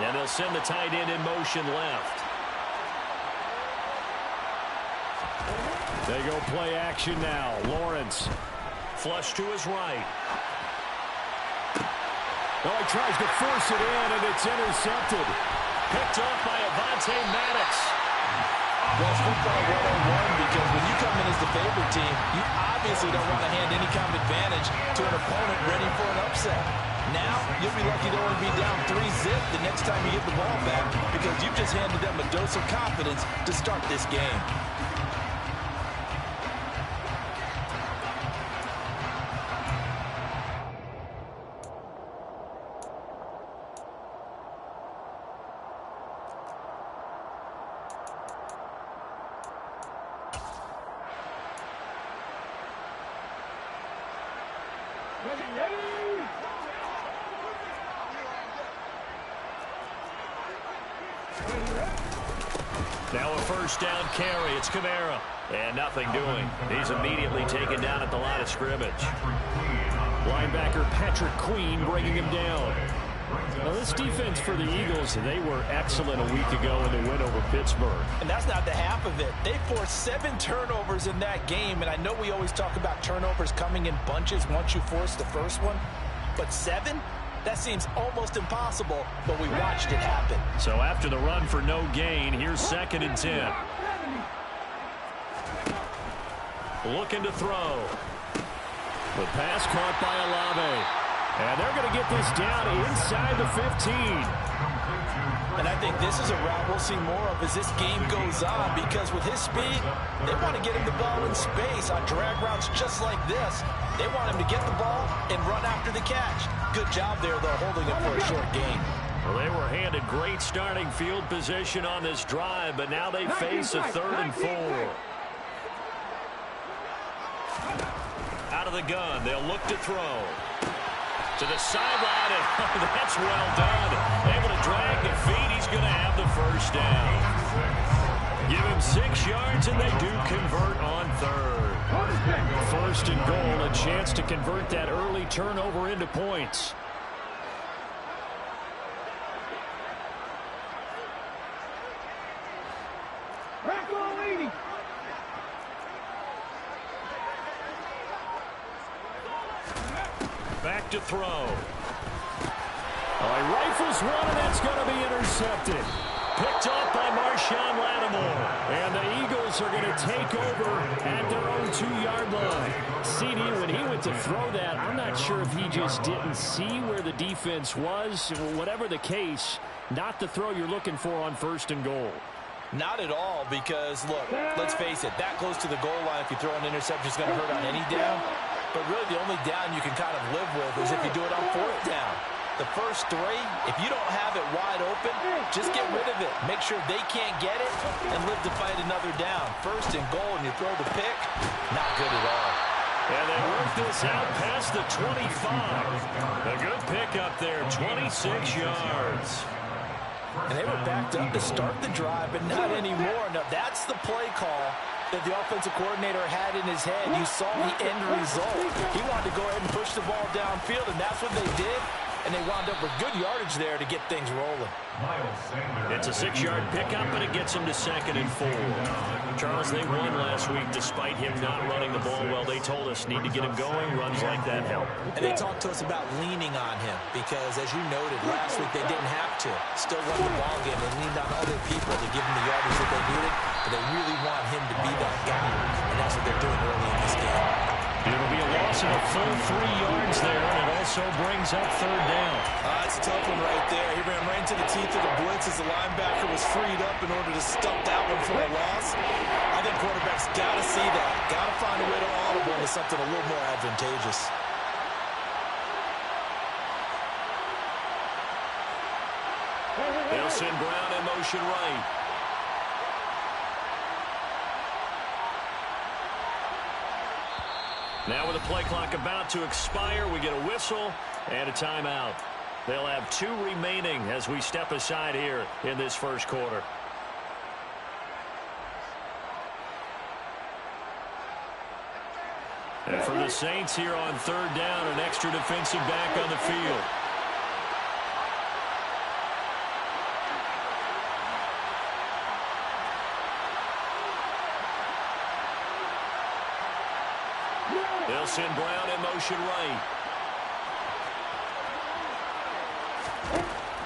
And they'll send the tight end in motion left. They go play action now. Lawrence. Flush to his right. Oh, he tries to force it in, and it's intercepted. Picked off by Avonte Maddox. Well, it's football 101 because when you come in as the favorite team, you obviously don't want to hand any kind of advantage to an opponent ready for an upset. Now, you'll be lucky to only be down 3-zip the next time you get the ball back because you've just handed them a dose of confidence to start this game. Now a first down carry. It's Kamara. And nothing doing. He's immediately taken down at the line of scrimmage. Linebacker Patrick Queen bringing him down. Well, this defense for the Eagles, they were excellent a week ago in the win over Pittsburgh. And that's not the half of it. They forced 7 turnovers in that game, and I know we always talk about turnovers coming in bunches once you force the first one, but 7? That seems almost impossible, but we watched it happen. So after the run for no gain, here's 2nd and 10. Looking to throw. The pass caught by Olave. And they're going to get this down inside the 15. And I think this is a route we'll see more of as this game goes on because with his speed, they want to get him the ball in space on drag routes just like this. They want him to get the ball and run after the catch. Good job there, though, holding him for a short gain. Well, they were handed great starting field position on this drive, but now they face a 3rd and 4. Out of the gun, they'll look to throw. To the sideline, and that's well done. Able to drag the feet. He's going to have the first down. Give him 6 yards, and they do convert on 3rd. 1st and goal, a chance to convert that early turnover into points. Back to throw. He rifles one, and that's going to be intercepted. Picked off by Marshawn Lattimore. And the Eagles are going to take over at their own 2-yard line. CD, when he went to throw that, I'm not sure if he just didn't see where the defense was. Whatever the case, not the throw you're looking for on 1st and goal. Not at all because, look, let's face it, that close to the goal line, if you throw an interception, is going to hurt on any down. But really the only down you can kind of live with is if you do it on 4th down. The first 3, if you don't have it wide open, just get rid of it. Make sure they can't get it and live to fight another down. 1st and goal and you throw the pick, not good at all. And they work this out past the 25. A good pick up there, 26 yards. And they were backed up to start the drive, but not anymore. Now, that's the play call that the offensive coordinator had in his head. You saw the end result. He wanted to go ahead and push the ball downfield, and that's what they did. And they wound up with good yardage there to get things rolling. It's a 6-yard pickup, and it gets him to 2nd and 4. Charles, they won last week despite him not running the ball well. They told us need to get him going. Runs like that help. And they talked to us about leaning on him because, as you noted, last week they didn't have to. Still won the ball game. They leaned on other people to give them the yardage that they needed, but they really want him to be that guy, and that's what they're doing early in this game. It'll be a loss of a full 3 yards there, and it also brings up 3rd down. That's a tough one right there. He ran right into the teeth of the blitz as the linebacker was freed up in order to stuff that one for a loss. I think quarterbacks got to see that. Got to find a way to audible into something a little more advantageous. They'll send Brown in motion right. Now with the play clock about to expire, we get a whistle and a timeout. They'll have 2 remaining as we step aside here in this 1st quarter. And for the Saints here on third down, an extra defensive back on the field. They'll send Brown in motion right.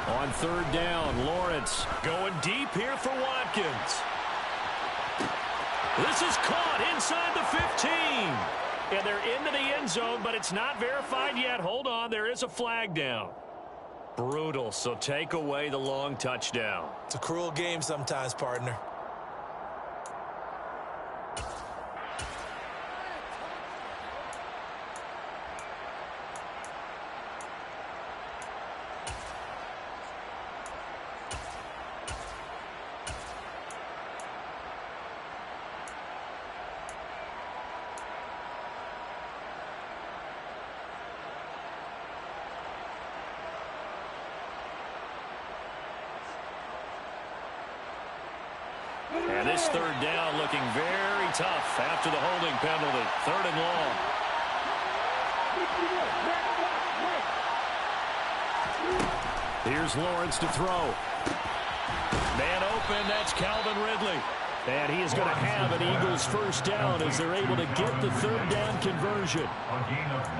On third down, Lawrence going deep here for Watkins. This is caught inside the 15. And they're into the end zone, but it's not verified yet. Hold on, there is a flag down. Brutal, so take away the long touchdown. It's a cruel game sometimes, partner. And this third down looking very tough after the holding penalty. Third and long. Here's Lawrence to throw. Man open, that's Calvin Ridley. And he is going to have an Eagles first down as they're able to get the third down conversion.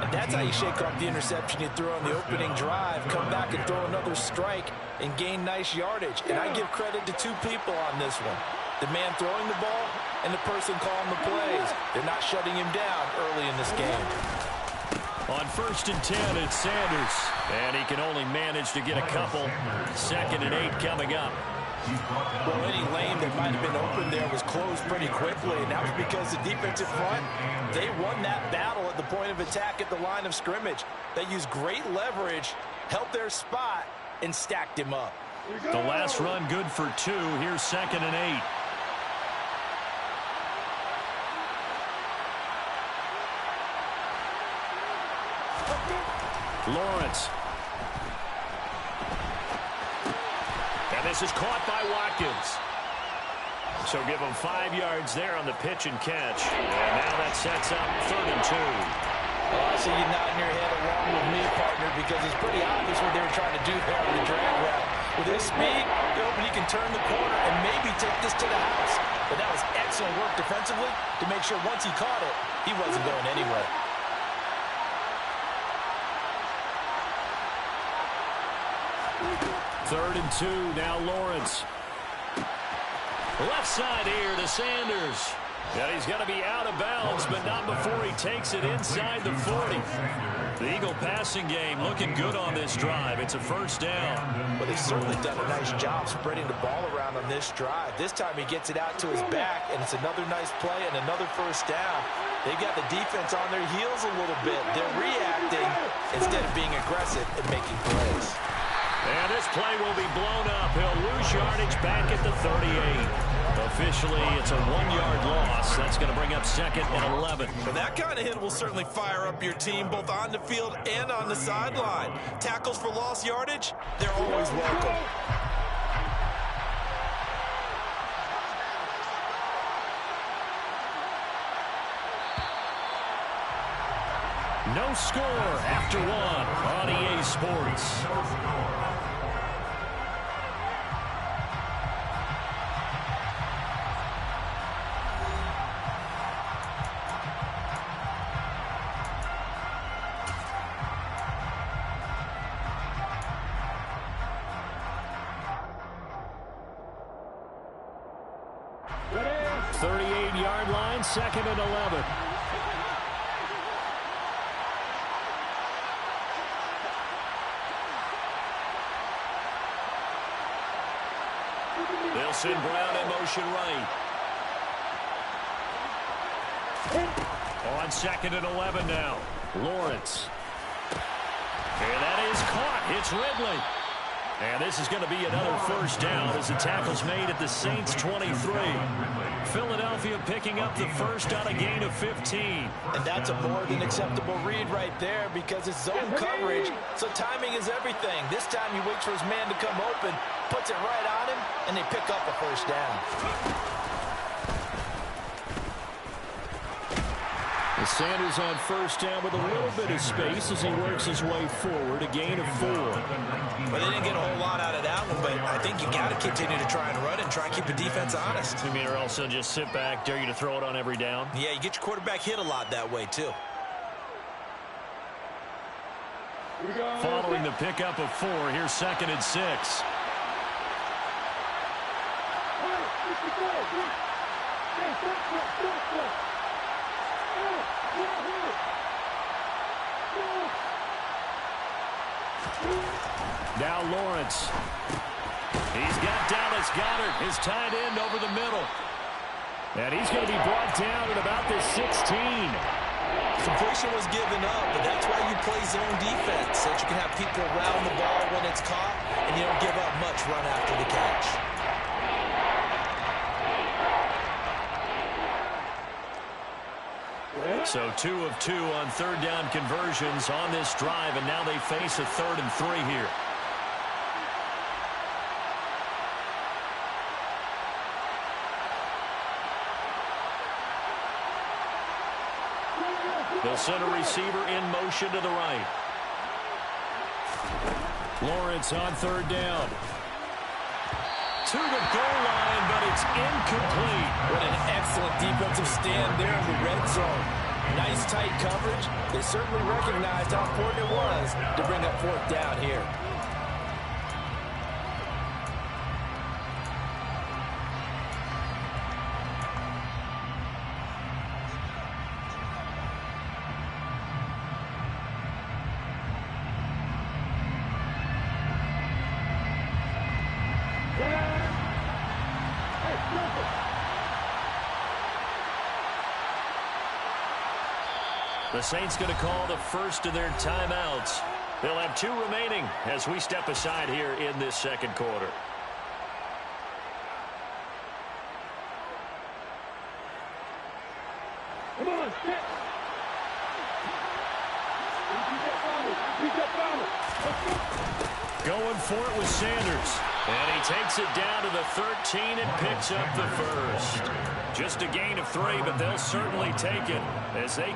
And that's how you shake off the interception you threw on the opening drive, come back and throw another strike and gain nice yardage. And I give credit to two people on this one. The man throwing the ball and the person calling the plays. They're not shutting him down early in this game. On 1st and 10, it's Sanders. And he can only manage to get a couple. 2nd and 8 coming up. Well, any lane that might have been open there was closed pretty quickly, and that was because the defensive front, they won that battle at the point of attack at the line of scrimmage. They used great leverage, held their spot, and stacked him up. The last run good for 2. Here's 2nd and 8. Lawrence. And this is caught by Watkins. So give him 5 yards there on the pitch and catch. And now that sets up 3rd and 2. Well, I see you nodding your head along with me, partner, because it's pretty obvious what they were trying to do there on the drag route. With his speed, he can turn the corner and maybe take this to the house. But that was excellent work defensively to make sure once he caught it, he wasn't going anywhere. Third and 2, now Lawrence. Left side here to Sanders. And he's going to be out of bounds, but not before he takes it inside the 40. The Eagle passing game looking good on this drive. It's a first down. Well, they've certainly done a nice job spreading the ball around on this drive. This time he gets it out to his back, and it's another nice play and another first down. They've got the defense on their heels a little bit. They're reacting instead of being aggressive and making plays. And this play will be blown up. He'll lose yardage back at the 38. Officially, it's a 1-yard loss. That's going to bring up 2nd and 11. Well, that kind of hit will certainly fire up your team both on the field and on the sideline. Tackles for lost yardage, they're always welcome. No score after 1 on EA Sports. The 38-yard line, 2nd and 11. They'll send Brown in motion right. On 2nd and 11 now. Lawrence. And that is caught. It's Ridley. And this is going to be another first down as the tackle's made at the Saints 23. Philadelphia picking up the first on a gain of 15. And that's a more than acceptable read right there because it's zone coverage, so timing is everything. This time he waits for his man to come open, puts it right on him, and they pick up a first down. The Sanders on first down with a little bit of space as he works his way forward, a gain of 4. Well, they didn't get a whole lot out of that one, but I think you got to continue to try and run and try and keep the defense honest. You mean, or also just sit back, dare you to throw it on every down? Yeah, you get your quarterback hit a lot that way, too. Following the pickup of 4, here's 2nd and 6. Now Lawrence. He's got Dallas Goedert, his tight end, over the middle. And he's going to be brought down at about the 16. Completion was given up, but that's why you play zone defense, so that you can have people around the ball when it's caught, and you don't give up much run after the catch. So 2 of 2 on third down conversions on this drive, and now they face a 3rd and 3 here. They'll send a receiver in motion to the right. Lawrence on third down. To the goal line, but it's incomplete. What an excellent defensive stand there in the red zone. Nice tight coverage. They certainly recognized how important it was to bring up 4th down here. The Saints going to call the first of their timeouts. They'll have 2 remaining as we step aside here in this second quarter. Come on, set. Going for it with Sanders. And he takes it down to the 13 and picks up the first. Just a gain of 3, but they'll certainly take it as they...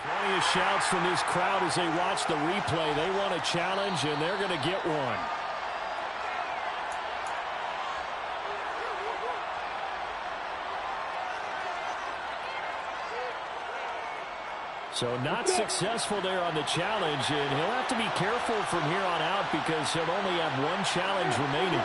Plenty of shouts from this crowd as they watch the replay. They want a challenge, and they're going to get one. So not successful there on the challenge, and he'll have to be careful from here on out because he'll only have 1 challenge remaining.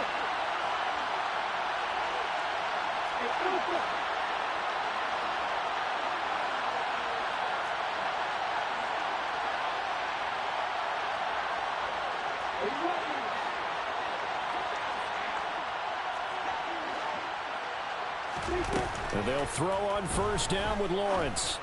And they'll throw on first down with Lawrence.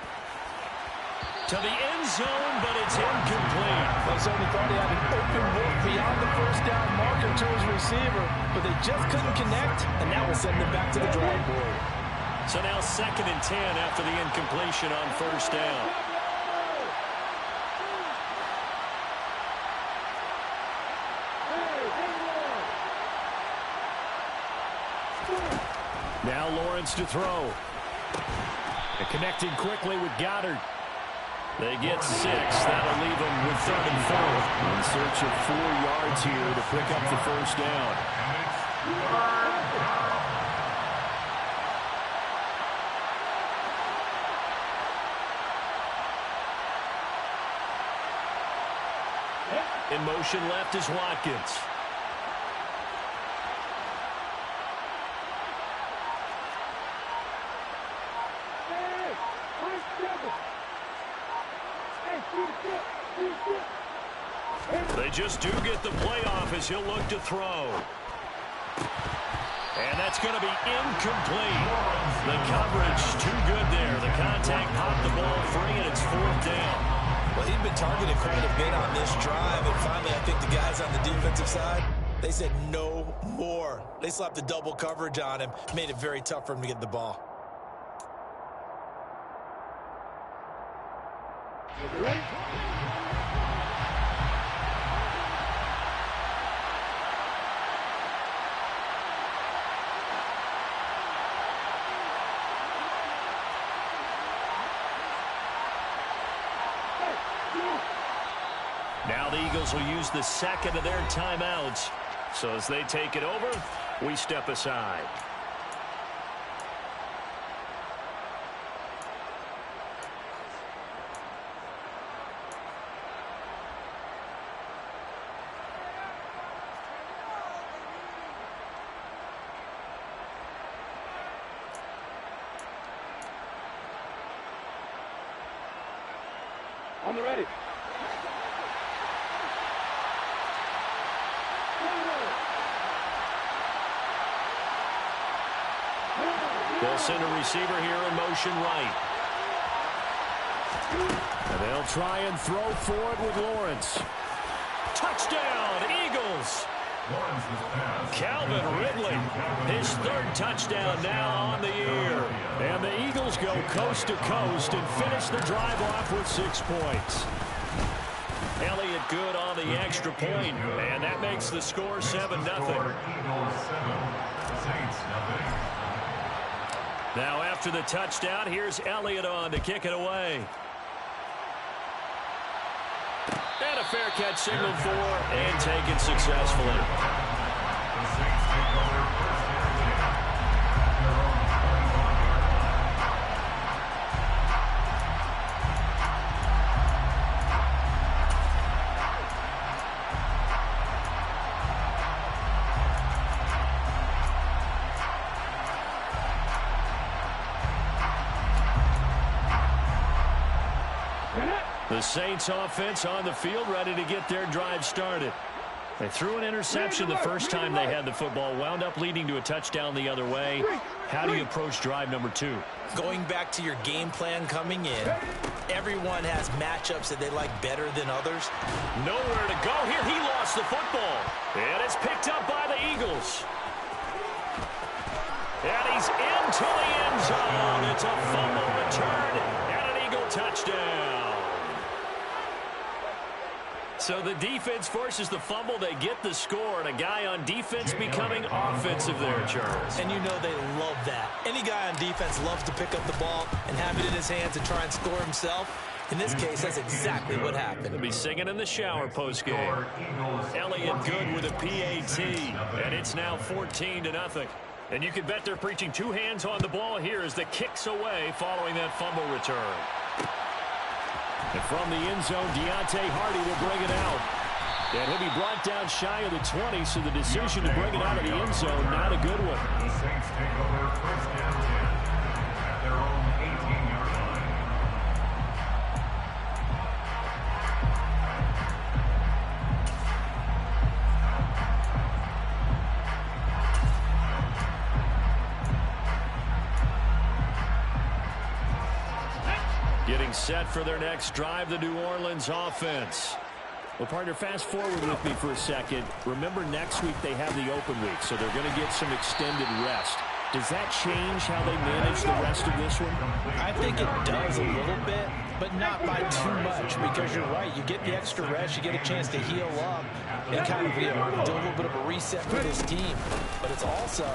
To the end zone, but it's incomplete. They certainly thought he had an open look beyond the first down marker to his receiver, but they just couldn't connect, and that will send them back to the drawing board. So now 2nd and 10 after the incompletion on first down. Now Lawrence to throw. And connecting quickly with Goddard. They get 6. That'll leave them with 3rd and 4. In search of 4 yards here to pick up the first down. In motion left is Watkins. They just do get the playoff as he'll look to throw. And that's going to be incomplete. The coverage too good there. The contact popped the ball free, and it's 4th down. Well, he'd been targeted quite a bit on this drive, and finally I think the guys on the defensive side, they said no more. They slapped the double coverage on him, made it very tough for him to get the ball. Ready? Now the Eagles will use the second of their timeouts. So as they take it over, we step aside. On the ready. They'll send a receiver here in motion right. And they'll try and throw for it with Lawrence. Touchdown, Eagles! Calvin Ridley, his third touchdown now on the year. And the Eagles go coast to coast and finish the drive off with 6 points. Elliott good on the extra point, and that makes the score 7-0. Now after the touchdown, here's Elliott on to kick it away. And a fair catch signaled for and taken successfully. The Saints offense on the field, ready to get their drive started. They threw an interception the first time they had the football, wound up leading to a touchdown the other way. How do you approach drive number 2? Going back to your game plan coming in, everyone has matchups that they like better than others. Nowhere to go here. He lost the football. And it's picked up by the Eagles. And he's into the end zone. It's a fumble return and an Eagle touchdown. So the defense forces the fumble. They get the score, and a guy on defense becoming offensive there, Charles. And you know they love that. Any guy on defense loves to pick up the ball and have it in his hands and try and score himself. In this case, that's exactly what happened. He'll be singing in the shower postgame. Elliott good with a PAT, and it's now 14-0. And you can bet they're preaching 2 hands on the ball here as the kick's away following that fumble return. And from the end zone, Deontay Hardy will bring it out. And he'll be brought down shy of the 20, so the decision to bring it out of the end zone, not a good one. The Saints take over first down 10 at their own 18-yard line. Getting set for their next drive, the New Orleans offense. Well, partner, fast forward with me for a second. Remember, next week they have the open week, so they're going to get some extended rest. Does that change how they manage the rest of this one? I think it does a little bit, but not by too much, because you're right. You get the extra rest, you get a chance to heal up, and kind of do a little bit of a reset for this team. But it's also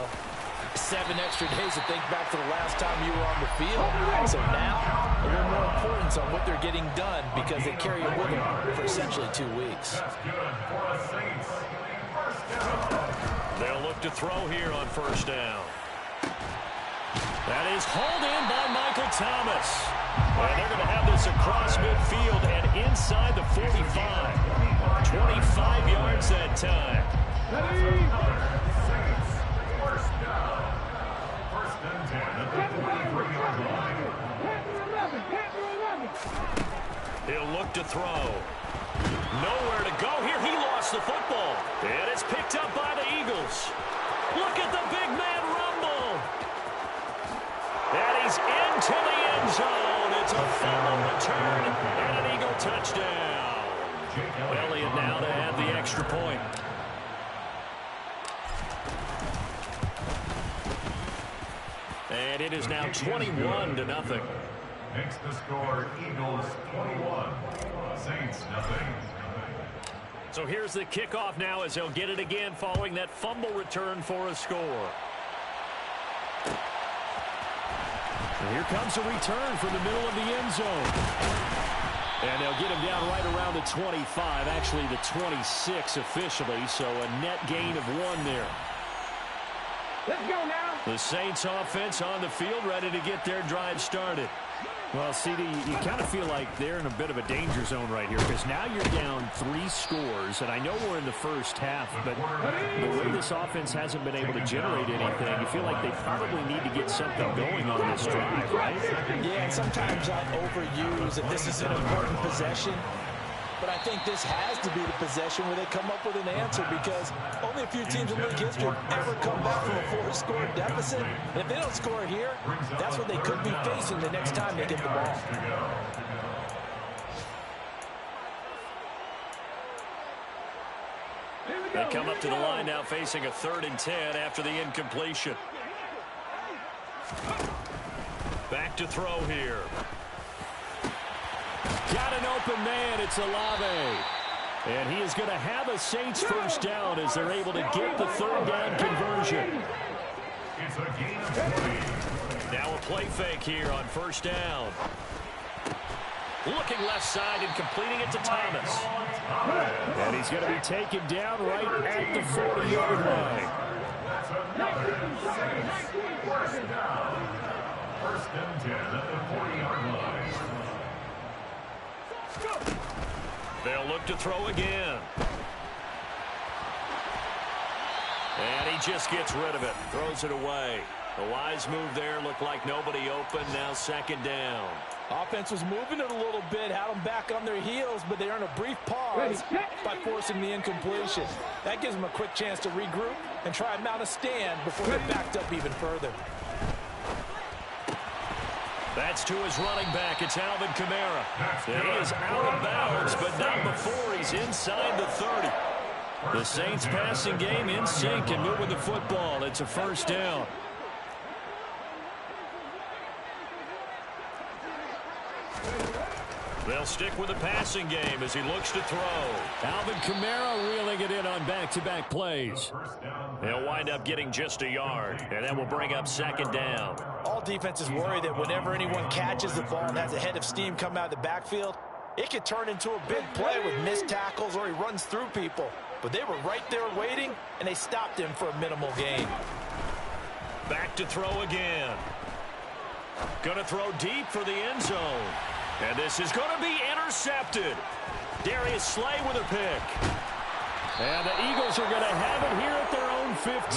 7 extra days to think back to the last time you were on the field. So now, a little more importance on what they're getting done because they carry it with them for essentially 2 weeks. They'll look to throw here on first down. That is hauled in by Michael Thomas. And they're going to have this across midfield and inside the 45. 25 yards that time. He'll look to throw. Nowhere to go here. He lost the football. And it's picked up by the Eagles. Look at the big man rumble. And he's into the end zone. It's a fumble return and an Eagle touchdown. Elliott now to add the extra point. And it is now 21-0. Makes the score Eagles 21, Saints nothing. So here's the kickoff now as they'll get it again following that fumble return for a score. And here comes a return from the middle of the end zone. And they'll get him down right around the 25, actually the 26 officially, so a net gain of 1 there. Let's go now. The Saints offense on the field, ready to get their drive started. Well, CD, you kind of feel like they're in a bit of a danger zone right here because now you're down 3 scores, and I know we're in the first half, but the way this offense hasn't been able to generate anything, you feel like they probably need to get something going on this drive, right? Yeah, and sometimes I overuse that this is an important possession. But I think this has to be the possession where they come up with an answer because only a few teams in league history have ever come back from a 4-score deficit. And if they don't score here, that's what they could be facing the next time they get the ball. They come up to the line now facing a 3rd and 10 after the incompletion. Back to throw here. Got an open man. It's Olave. And he is going to have a Saints first down as they're able to get the 3rd down conversion. It's a gain of 3. Now a play fake here on 1st down. Looking left side and completing it to Thomas. And he's going to be taken down right at the 40-yard line. That's another Saints first down. 1st and 10 at the 40-yard line. They'll look to throw again. And he just gets rid of it. Throws it away. A wise move there. Looked like nobody open. Now 2nd down. Offense was moving it a little bit, had them back on their heels, but they earned a brief pause by forcing the incompletion. That gives them a quick chance to regroup and try and mount a stand before they're backed up even further. That's to his running back. It's Alvin Kamara. And he is out of bounds, but not before he's inside the 30. The Saints passing game in sync and moving the football. It's a 1st down. They'll stick with the passing game as he looks to throw. Alvin Kamara reeling it in on back-to-back plays. They'll wind up getting just a yard, and that will bring up 2nd down. All defenses worry that whenever anyone catches the ball and has a head of steam come out of the backfield, it could turn into a big play with missed tackles or he runs through people. But they were right there waiting, and they stopped him for a minimal gain. Back to throw again. Going to throw deep for the end zone. And this is going to be intercepted. Darius Slay with a pick. And the Eagles are going to have it here at their own 15.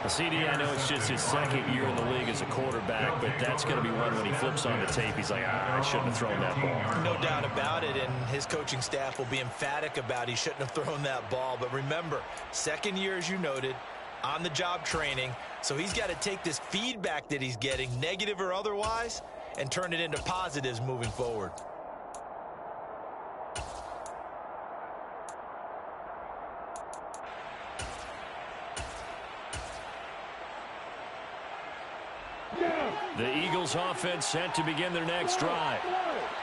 CD, I know it's just his 2nd year in the league as a quarterback, but that's going to be one when he flips on the tape. He's like, I shouldn't have thrown that ball. No doubt about it, and his coaching staff will be emphatic about he shouldn't have thrown that ball. But remember, 2nd year, as you noted, on-the-job training, so he's got to take this feedback that he's getting, negative or otherwise, and turn it into positives moving forward. The Eagles offense set to begin their next drive.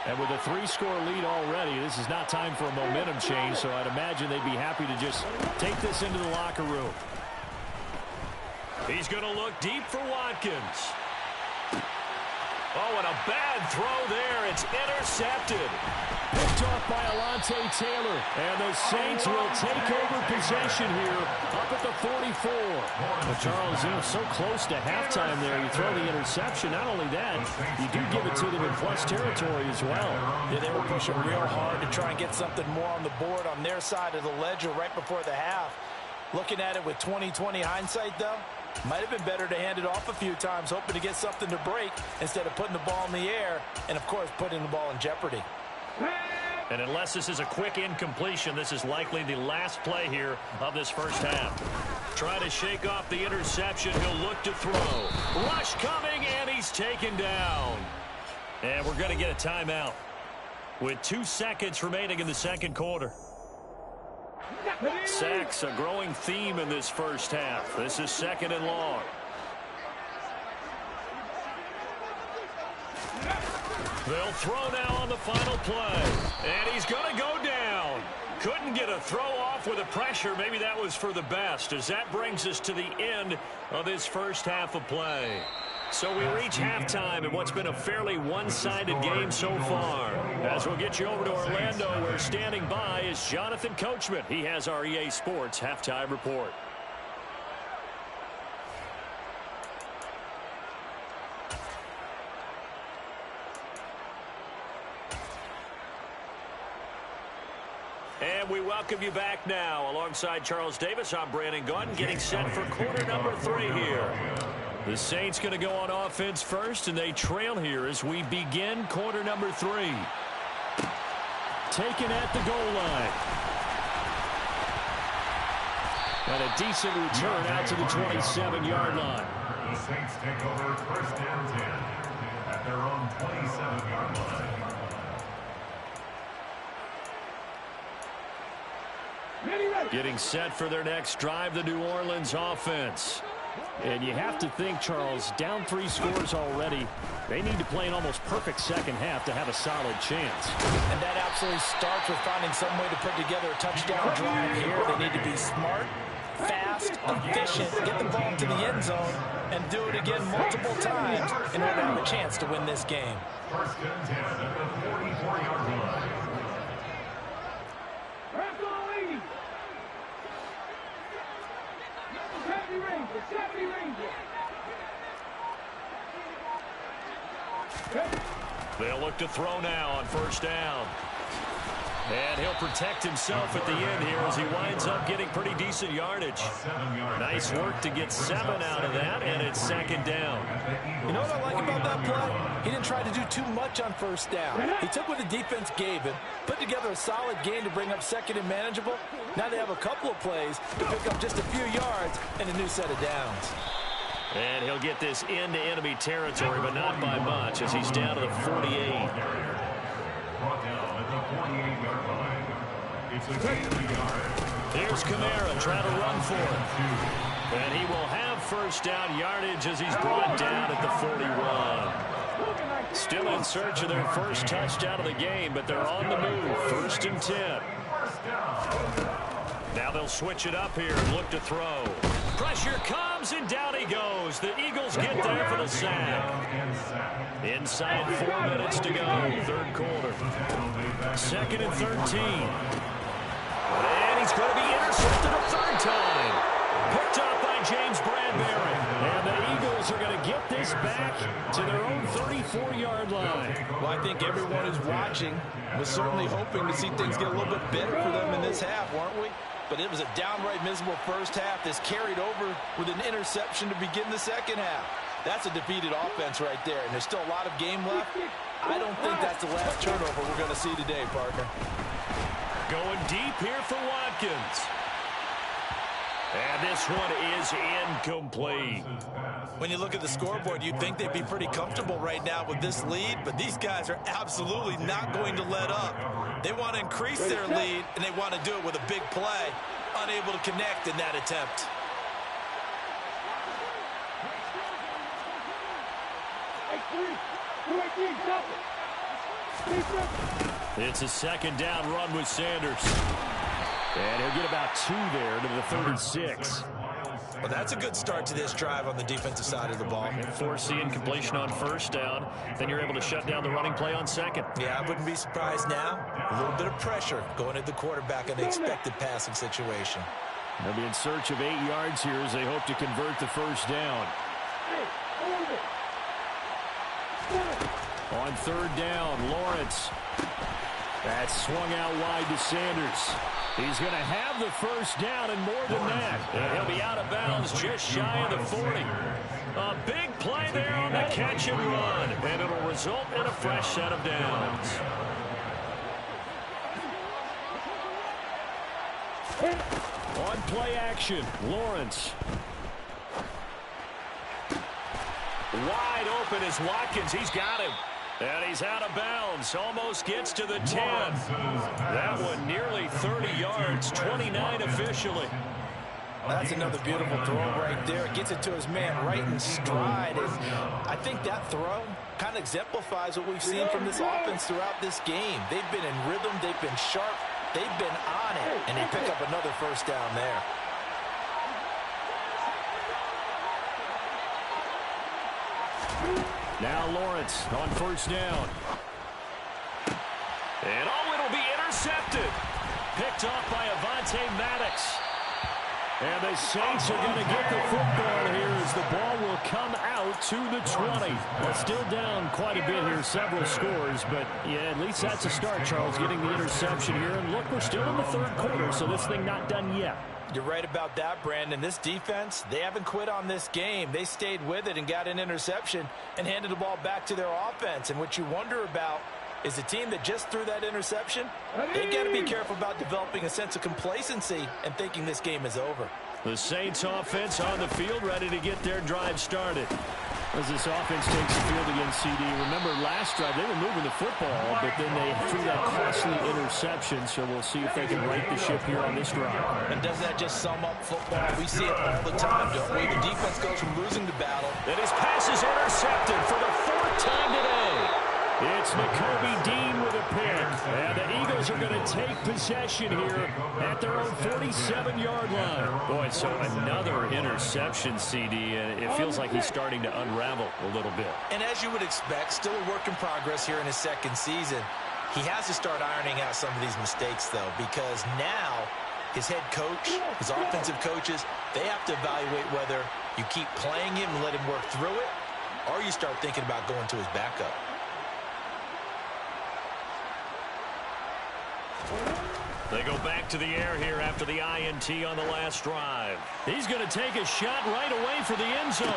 And with a 3-score lead already, this is not time for a momentum change, so I'd imagine they'd be happy to just take this into the locker room. He's going to look deep for Watkins. Oh, and a bad throw there. It's intercepted. Picked off by Alontae Taylor. And the Saints will take over possession here up at the 44. But Charles, so close to halftime there. You throw the interception. Not only that, you do give it to them in plus territory as well. Yeah, they were pushing real hard to try and get something more on the board on their side of the ledger right before the half. Looking at it with 20/20 hindsight, though, might have been better to hand it off a few times, hoping to get something to break instead of putting the ball in the air and, of course, putting the ball in jeopardy. And unless this is a quick incompletion, this is likely the last play here of this first half. Try to shake off the interception. He'll look to throw. Rush coming, and he's taken down. And we're going to get a timeout with 2 seconds remaining in the 2nd quarter. Sacks, a growing theme in this first half. This is 2nd and long. They'll throw now on the final play. And he's going to go down. Couldn't get a throw off with the pressure. Maybe that was for the best, as that brings us to the end of this first half of play. So we reach halftime in what's been a fairly one-sided game so far. As we'll get you over to Orlando, where standing by is Jonathan Coachman. He has our EA Sports halftime report. And we welcome you back now. Alongside Charles Davis, I'm Brandon Gaudin, getting set for quarter number 3 here. The Saints going to go on offense first, and they trail here as we begin quarter number 3. Taken at the goal line. And a decent return out to the 27-yard line. The Saints take over first and 10 at their own 27-yard line. Getting set for their next drive, the New Orleans offense. And you have to think, Charles, down 3 scores already. They need to play an almost perfect second half to have a solid chance. And that absolutely starts with finding some way to put together a touchdown drive here. They need to be smart, fast, efficient, get the ball to the end zone, and do it again multiple times in order to have a chance to win this game. First and 10 at the 44-yard line. They'll look to throw now on first down. And he'll protect himself at the end here as he winds up getting pretty decent yardage. Nice work to get 7 out of that, and it's second down. You know what I like about that play? He didn't try to do too much on first down. He took what the defense gave him, put together a solid game to bring up second and manageable. Now they have a couple of plays to pick up just a few yards and a new set of downs. And he'll get this into enemy territory, but not by much as he's down to the 48. Brought down at the 48-yard line. It's a gain of yard. Here's Kamara trying to run for it. And he will have first down yardage as he's brought down at the 41. Still in search of their first touchdown of the game, but they're on the move. First and 10. Now they'll switch it up here and look to throw. Pressure comes, and down he goes. The Eagles get there for the sack. Inside 4 minutes to go, third quarter. Second and 13. And he's going to be intercepted a third time. Picked up by James Bradbury. And the Eagles are going to get this back to their own 34-yard line. Well, I think everyone who's watching was certainly hoping to see things get a little bit better for them in this half, weren't we? But it was a downright miserable first half that's carried over with an interception to begin the second half. That's a defeated offense right there, and there's still a lot of game left. I don't think that's the last turnover we're going to see today, partner. Going deep here for Watkins. And this one is incomplete. When you look at the scoreboard, you'd think they'd be pretty comfortable right now with this lead, but these guys are absolutely not going to let up. They want to increase their lead, and they want to do it with a big play. Unable to connect in that attempt. It's a second down run with Sanders. And he'll get about 2 there to the 36. Well, that's a good start to this drive on the defensive side of the ball. Force the incompletion on first down. Then you're able to shut down the running play on second. Yeah, I wouldn't be surprised now. A little bit of pressure going at the quarterback in the expected passing situation. They'll be in search of 8 yards here as they hope to convert the first down. On third down, Lawrence. That's swung out wide to Sanders. He's going to have the first down and more than that. And he'll be out of bounds just shy of the 40. A big play there on the catch and run. And it'll result in a fresh set of downs. On play action, Lawrence. Wide open is Watkins. He's got him. And he's out of bounds. Almost gets to the 10. That one nearly 30 yards, 29 officially. That's another beautiful throw right there. Gets it to his man right in stride. And I think that throw kind of exemplifies what we've seen from this offense throughout this game. They've been in rhythm. They've been sharp. They've been on it. And they pick up another first down there. Now Lawrence on first down. And it'll be intercepted. Picked off by Avonte Maddox. And the Saints are going to get the football here as the ball will come out to the 20. Well, still down quite a bit here, several scores. But, yeah, at least that's a start, Charles, getting the interception here. And look, we're still in the third quarter, so this thing not done yet. You're right about that, Brandon. This defense, they haven't quit on this game. They stayed with it and got an interception and handed the ball back to their offense. And what you wonder about is the team that just threw that interception, they've got to be careful about developing a sense of complacency and thinking this game is over. The Saints offense on the field, ready to get their drive started. As this offense takes the field against CD. Remember, last drive, they were moving the football, but then they threw that costly interception, so we'll see if they can right the ship here on this drive. And does that just sum up football? We see it all the time, don't we? The defense goes from losing the battle. And his pass is intercepted for the fourth time today. It's Nakobe Dean with a pick. And the Eagles are going to take possession here at their own 47-yard line. Boy, so another interception, CD, and it feels like he's starting to unravel a little bit. And as you would expect, still a work in progress here in his second season. He has to start ironing out some of these mistakes, though, because now his head coach, his offensive coaches, they have to evaluate whether you keep playing him and let him work through it, or you start thinking about going to his backup. They go back to the air here after the INT on the last drive. He's going to take a shot right away for the end zone.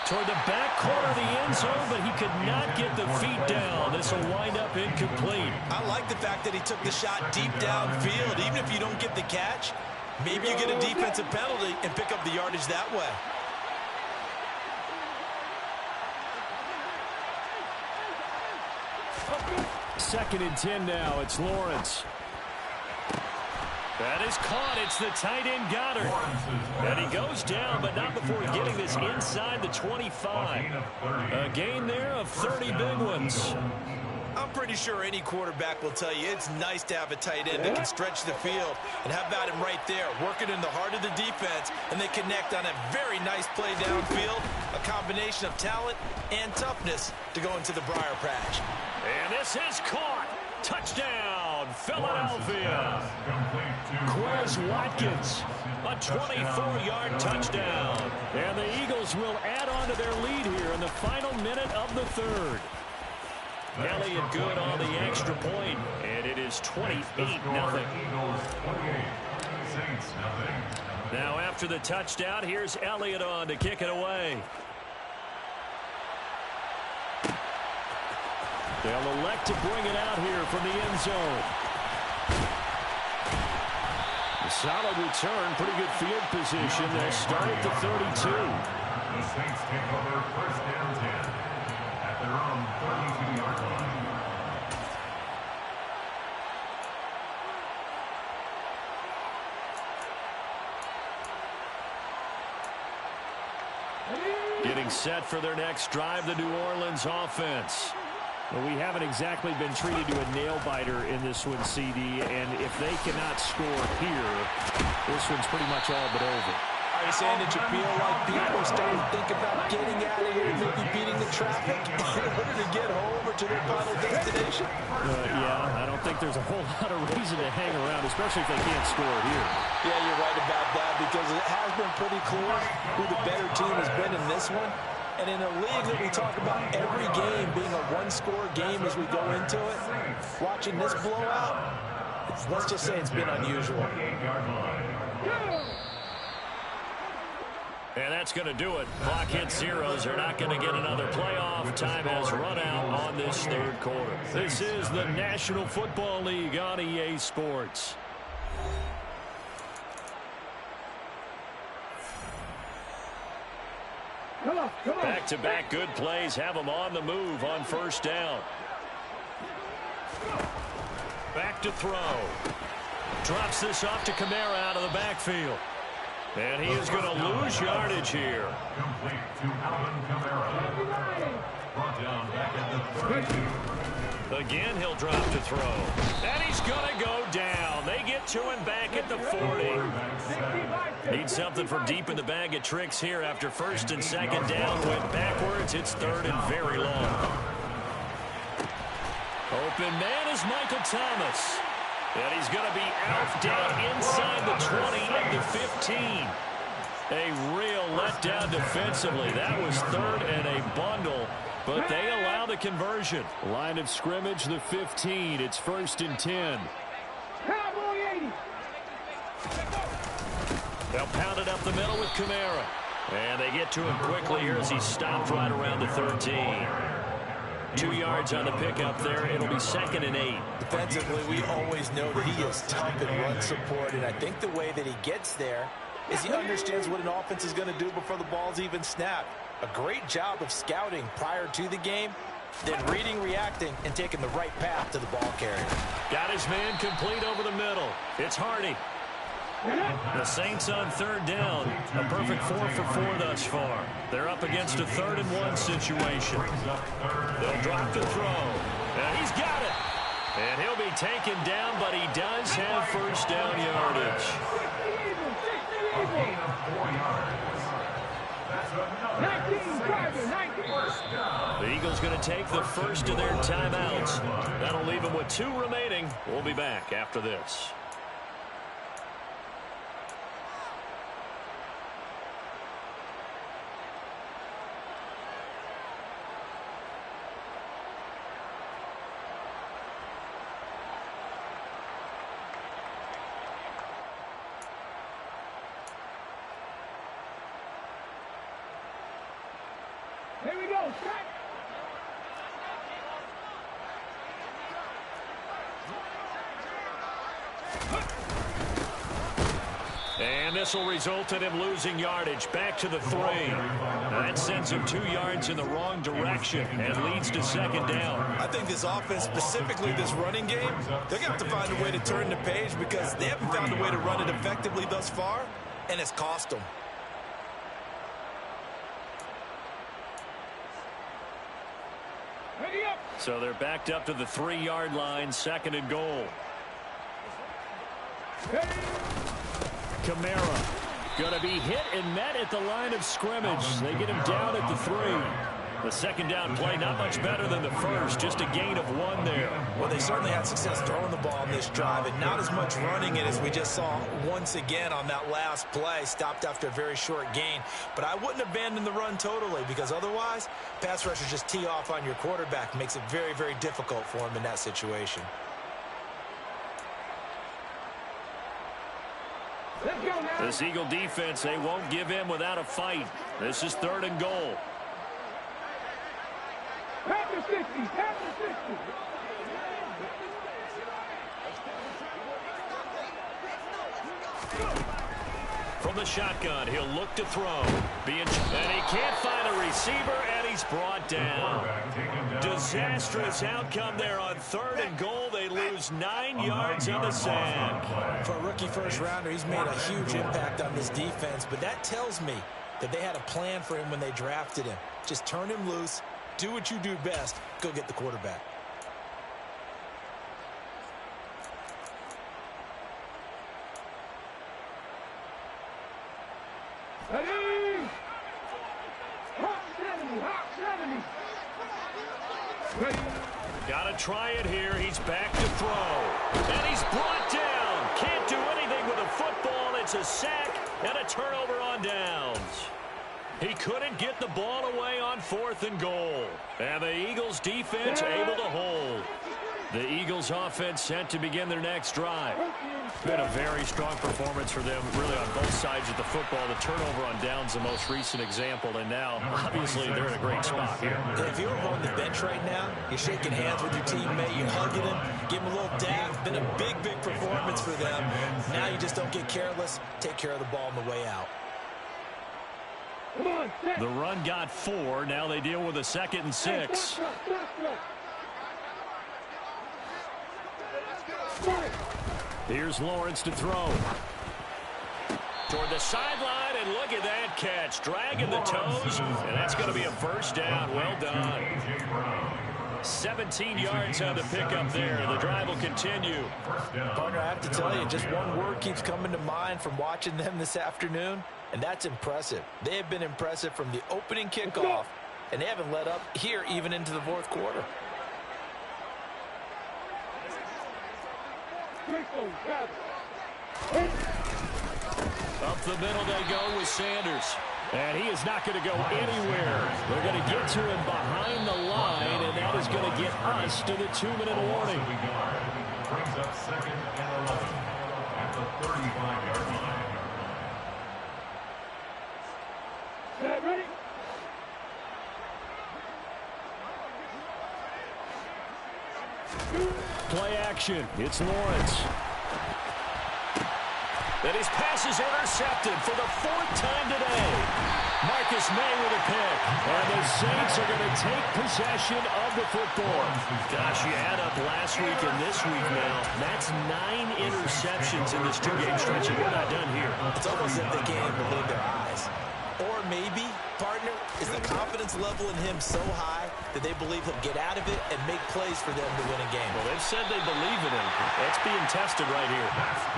Toward the back corner of the end zone, but he could not get the feet down. This will wind up incomplete. I like the fact that he took the shot deep downfield. Even if you don't get the catch, maybe you get a defensive penalty and pick up the yardage that way. Second and 10 now. It's Lawrence. That is caught. It's the tight end Goddard. And he goes down, but not before getting this inside the 25. A gain there of 30 big ones. I'm pretty sure any quarterback will tell you it's nice to have a tight end that can stretch the field. And how about him right there, working in the heart of the defense, and they connect on a very nice play downfield, a combination of talent and toughness to go into the briar patch. And this is caught. Touchdown, Philadelphia. Quez Watkins, a 24-yard touchdown. And the Eagles will add on to their lead here in the final minute of the third. Elliott good on the extra point, and it is 28-0. Now after the touchdown, here's Elliott on to kick it away. They'll elect to bring it out here from the end zone. A solid return, pretty good field position. They'll start at the 32. The Saints take over first down 10 at their own 32-yard line. Getting set for their next drive, the New Orleans offense. Well, we haven't exactly been treated to a nail-biter in this one, CD, and if they cannot score here, this one's pretty much all but over. Are you saying that you feel like people are starting to think about getting out of here and maybe beating the traffic in order to get home or to their final destination? Yeah, I don't think there's a whole lot of reason to hang around, especially if they can't score here. Yeah, you're right about that, because it has been pretty clear who the better team has been in this one. And in a league that we talk about every game being a one-score game as we go into it, watching this blowout, let's just say it's been unusual. And that's going to do it. Clock hits zeros. They're not going to get another playoff. Time has run out on this third quarter. This is the National Football League on EA Sports. Back-to-back good plays have them on the move on first down. Back to throw. Drops this off to Kamara out of the backfield. And he is going to lose yardage here. Complete to Alvin Kamara. Brought down back at the 32. Again, he'll drop to throw. And he's going to go down. They get get to him back at the 40. Need something from deep in the bag of tricks here after first and second down went backwards. It's third and very long. Open man is Michael Thomas. And he's going to be out down inside the 20 at the 15. A real letdown defensively. That was third and a bundle, but they allow the conversion. Line of scrimmage, the 15. It's first and 10. They'll pound it up the middle with Kamara. And they get to him quickly here as he's stopped right around the 13. 2 yards on the pickup there. It'll be second and 8. Defensively, we always know that he is tough in run support, and I think the way that he gets there is he understands what an offense is going to do before the ball's even snapped. A great job of scouting prior to the game, then reading, reacting, and taking the right path to the ball carrier. Got his man complete over the middle. It's Hardy. The Saints on third down. A perfect 4 for 4 thus far. They're up against a 3rd and 1 situation. They'll drop the throw. And he's got it. And he'll be taken down, but he does have first down yardage. The Eagles going to take the first of their timeouts. That'll leave them with 2 remaining. We'll be back after this. Here we go. And this will result in him losing yardage back to the 3. That sends him 2 yards in the wrong direction and leads to second down. I think this offense, specifically this running game, they're going to have to find a way to turn the page because they haven't found a way to run it effectively thus far, and it's cost them. So they're backed up to the 3-yard line, second and goal. Kamara going to be hit and met at the line of scrimmage. They get him down at the 3. The second down play not much better than the first, just a gain of 1 there. Well, they certainly had success throwing the ball in this drive, and not as much running it as we just saw once again on that last play. Stopped after a very short gain. But I wouldn't abandon the run totally because otherwise, pass rushers just tee off on your quarterback. Makes it very, very difficult for him in that situation. This Eagle defense, they won't give in without a fight. This is third and goal. Panther 60, Panther 60. From the shotgun, he'll look to throw. And he can't find a receiver, and he's brought down. Disastrous outcome there on third and goal. They lose 9 yards on the sack. For a rookie first-rounder, he's made a huge impact on this defense, but that tells me that they had a plan for him when they drafted him. Just turn him loose, do what you do best, go get the quarterback. Ready? Hot 70. Got to try it here. He's back to throw. And he's brought down. Can't do anything with a football. It's a sack and a turnover on downs. He couldn't get the ball away on 4th and goal. And the Eagles defense able to hold. The Eagles offense set to begin their next drive. Been a very strong performance for them, really on both sides of the football. The turnover on downs, the most recent example, and now, obviously, they're in a great spot here. If you were on the bench right now, you're shaking hands with your teammate, you're hugging him, give him a little dab. Been a big, big performance for them. Now you just don't get careless. Take care of the ball on the way out. The run got 4. Now they deal with a 2nd and 6. Here's Lawrence to throw. Toward the sideline, and look at that catch. Dragging the toes, and that's going to be a first down. Well done. 17 yards on the pickup there. The drive will continue. Partner, I have to tell you, just one word keeps coming to mind from watching them this afternoon, and that's impressive. They have been impressive from the opening kickoff, and they haven't let up here even into the fourth quarter. Up the middle they go with Sanders. And he is not going to go anywhere. They're going to get to him behind the line, and that is going to get us to the 2-minute warning. Brings up 2nd and 11 at the 35-yard line. Ready? Play action. It's Lawrence. And his pass is intercepted for the 4th time today. Marcus May with a pick. And the Saints are going to take possession of the football. Gosh, you add up last week and this week now. That's 9 interceptions in this 2-game stretch, and we're not done here. It's almost as if they can't believe their eyes. Or maybe, partner, is the confidence level in him so high that they believe he'll get out of it and make plays for them to win a game. Well, they've said they believe in him. That's being tested right here.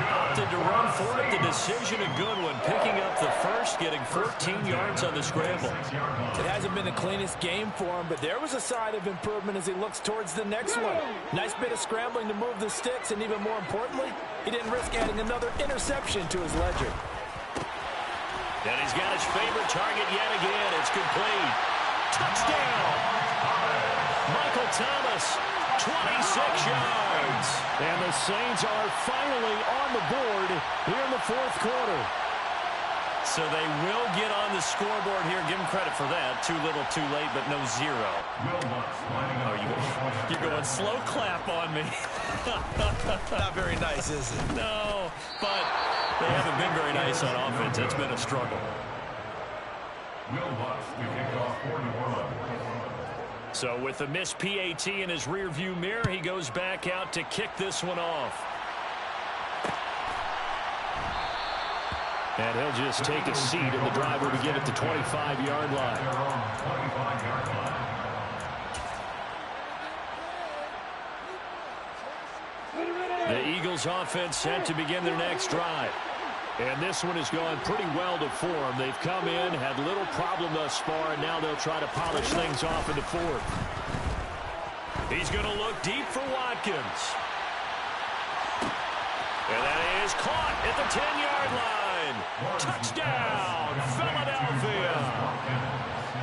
Opted to run for it. The decision a good one. Picking up the first, getting 14 yards on the scramble. It hasn't been the cleanest game for him, but there was a sign of improvement as he looks towards the next one. Nice bit of scrambling to move the sticks, and even more importantly, he didn't risk adding another interception to his ledger. And he's got his favorite target yet again. It's complete. Touchdown! Michael Thomas, 26 yards. And the Saints are finally on the board here in the 4th quarter. So they will get on the scoreboard here. Give them credit for that. Too little, too late, but no 0. Oh, you're going slow clap on me. Not very nice, is it? No, but they haven't been very nice on offense. It's been a struggle. So with the missed PAT in his rearview mirror, he goes back out to kick this one off. And he'll just take a seat, and the drive will begin at the 25-yard line. The Eagles offense set to begin their next drive. And this one has gone pretty well to form. They've come in, had little problem thus far, and now they'll try to polish things off in the 4th. He's going to look deep for Watkins. And that is caught at the 10-yard line. Touchdown, Philadelphia.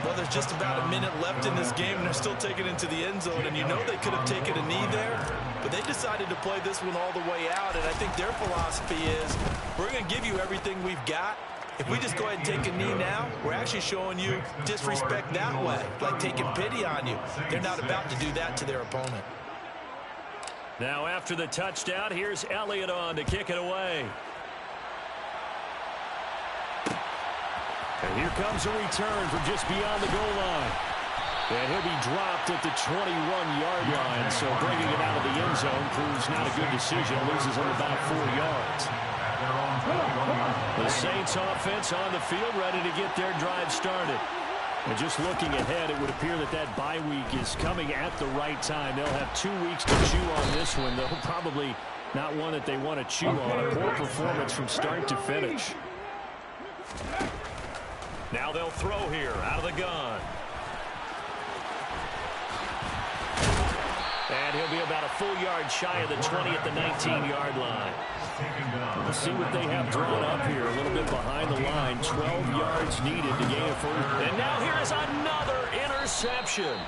Well, there's just about a minute left in this game, and they're still taking it into the end zone. And you know they could have taken a knee there, but they decided to play this one all the way out. And I think their philosophy is, we're going to give you everything we've got. If we just go ahead and take a knee now, we're actually showing you disrespect that way, like taking pity on you. They're not about to do that to their opponent. Now after the touchdown, here's Elliott on to kick it away. And here comes a return from just beyond the goal line. And he'll be dropped at the 21-yard line. So bringing it out of the end zone proves not a good decision. Loses him about 4 yards. The Saints offense on the field, ready to get their drive started. And just looking ahead, it would appear that that bye week is coming at the right time. They'll have 2 weeks to chew on this one, though probably not one that they want to chew on. A poor performance from start to finish. Now they'll throw here out of the gun. And he'll be about a full yard shy of the 20 at the 19-yard line. We'll see what they have drawn up here. A little bit behind the line. 12 yards needed to gain a first. And now here is another interception.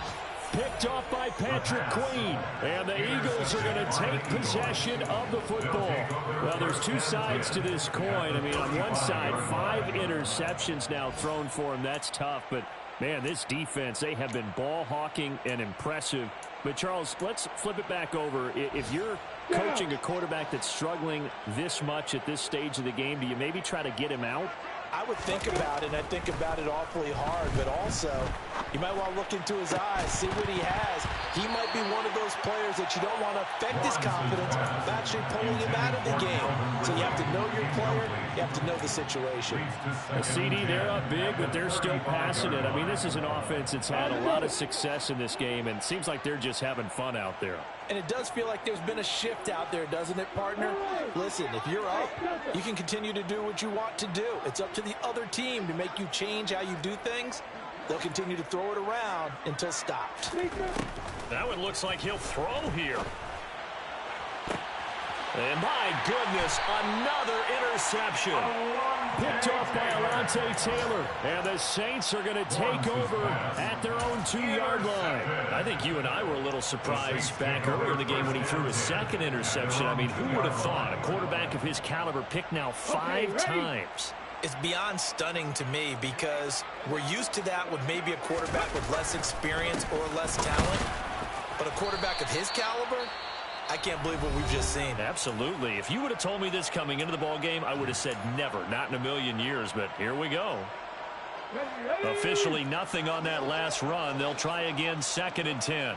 Picked off by Patrick Queen. And the Eagles are going to take possession of the football. Well, there's 2 sides to this coin. I mean, on one side, 5 interceptions now thrown for him. That's tough. But, man, this defense, they have been ball hawking and impressive. But, Charles, let's flip it back over. If you're coaching a quarterback that's struggling this much at this stage of the game, do you maybe try to get him out? I would think about it, and I think about it awfully hard, but also you might want to look into his eyes, see what he has. He might be one of those players that you don't want to affect his confidence by actually pulling him out of the game. So you have to know your player. You have to know the situation. CD, they're up big, but they're still passing it. I mean, this is an offense that's had a lot of success in this game, and it seems like they're just having fun out there. And it does feel like there's been a shift out there, doesn't it, partner? Listen, if you're up, you can continue to do what you want to do. It's up to the other team to make you change how you do things. They'll continue to throw it around until stopped. That one looks like he'll throw here. And my goodness, another interception. Picked off by Alontae Taylor. And the Saints are going to take over at their own 2-yard line. I think you and I were a little surprised back earlier in the game when he threw his second interception. I mean, who would have thought a quarterback of his caliber picked now 5 times? It's beyond stunning to me because we're used to that with maybe a quarterback with less experience or less talent. But a quarterback of his caliber, I can't believe what we've just seen. Absolutely. If you would have told me this coming into the ball game, I would have said never, not in a million years. But here we go. Officially nothing on that last run. They'll try again, 2nd and 10.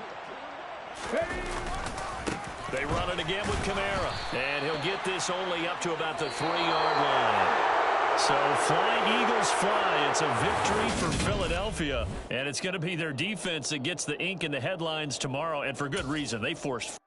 They run it again with Kamara. And he'll get this only up to about the 3-yard line. So flying Eagles fly. It's a victory for Philadelphia. And it's going to be their defense that gets the ink in the headlines tomorrow. And for good reason. They forced